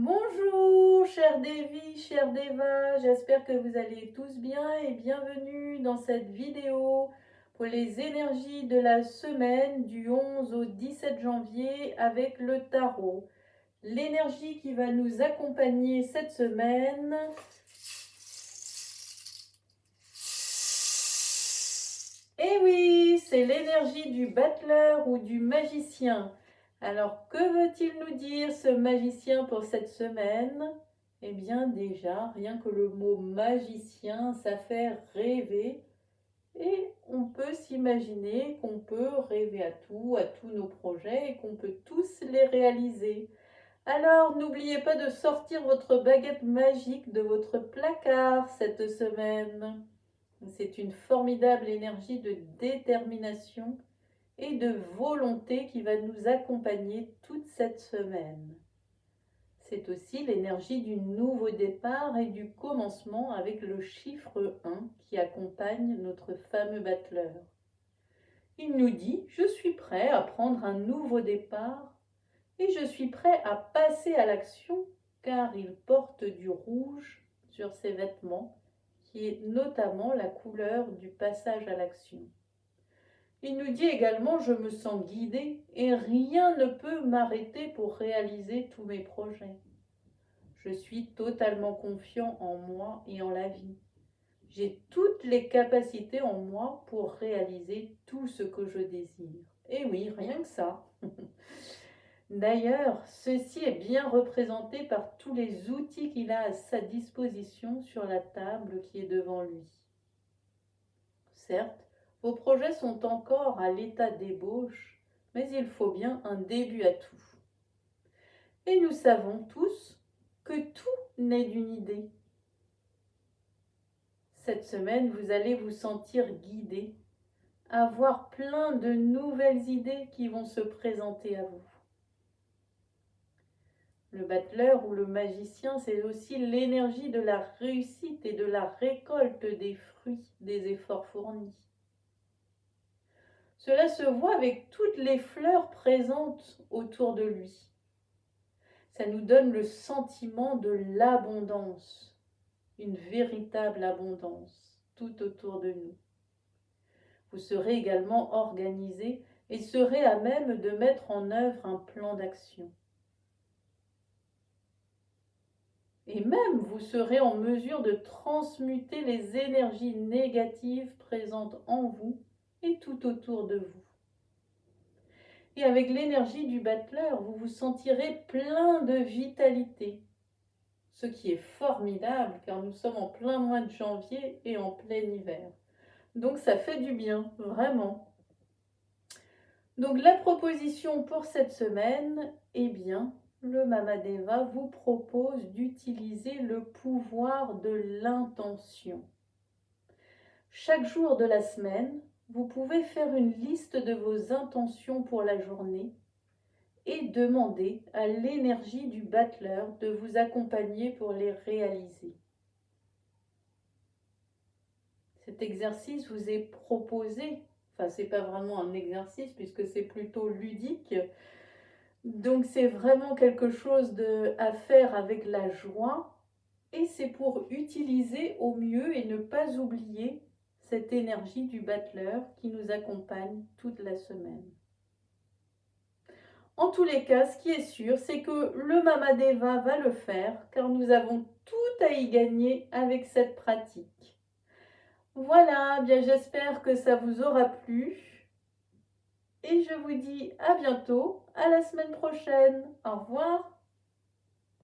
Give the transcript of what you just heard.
Bonjour, chers Devi, chers Deva, j'espère que vous allez tous bien et bienvenue dans cette vidéo pour les énergies de la semaine du 11 au 17 janvier avec le tarot. L'énergie qui va nous accompagner cette semaine, et oui, c'est l'énergie du battleur ou du magicien. Alors, que veut-il nous dire ce magicien pour cette semaine? Eh bien déjà, rien que le mot magicien, ça fait rêver. Et on peut s'imaginer qu'on peut rêver à tous nos projets et qu'on peut tous les réaliser. Alors, n'oubliez pas de sortir votre baguette magique de votre placard cette semaine. C'est une formidable énergie de détermination et de volonté qui va nous accompagner toute cette semaine. C'est aussi l'énergie du nouveau départ et du commencement avec le chiffre 1 qui accompagne notre fameux battleur. Il nous dit « Je suis prêt à prendre un nouveau départ et je suis prêt à passer à l'action car il porte du rouge sur ses vêtements qui est notamment la couleur du passage à l'action. » Il nous dit également « Je me sens guidé et rien ne peut m'arrêter pour réaliser tous mes projets. Je suis totalement confiant en moi et en la vie. J'ai toutes les capacités en moi pour réaliser tout ce que je désire. » Et oui, rien que ça. D'ailleurs, ceci est bien représenté par tous les outils qu'il a à sa disposition sur la table qui est devant lui. Certes, vos projets sont encore à l'état d'ébauche, mais il faut bien un début à tout. Et nous savons tous que tout naît d'une idée. Cette semaine, vous allez vous sentir guidé, avoir plein de nouvelles idées qui vont se présenter à vous. Le battleur ou le magicien, c'est aussi l'énergie de la réussite et de la récolte des fruits des efforts fournis. Cela se voit avec toutes les fleurs présentes autour de lui. Ça nous donne le sentiment de l'abondance, une véritable abondance tout autour de nous. Vous serez également organisé et serez à même de mettre en œuvre un plan d'action. Et même vous serez en mesure de transmuter les énergies négatives présentes en vous et tout autour de vous. Et avec l'énergie du battleur, vous vous sentirez plein de vitalité, ce qui est formidable car nous sommes en plein mois de janvier et en plein hiver. Donc ça fait du bien, vraiment. Donc la proposition pour cette semaine, eh bien, le Mamadeva vous propose d'utiliser le pouvoir de l'intention. Chaque jour de la semaine, vous pouvez faire une liste de vos intentions pour la journée et demander à l'énergie du battleur de vous accompagner pour les réaliser. Cet exercice vous est proposé, enfin c'est pas vraiment un exercice puisque c'est plutôt ludique, donc c'est vraiment quelque chose à faire avec la joie et c'est pour utiliser au mieux et ne pas oublier cette énergie du battleur qui nous accompagne toute la semaine. En tous les cas, ce qui est sûr, c'est que le Mamadeva va le faire car nous avons tout à y gagner avec cette pratique. Voilà, bien j'espère que ça vous aura plu et je vous dis à bientôt, à la semaine prochaine. Au revoir.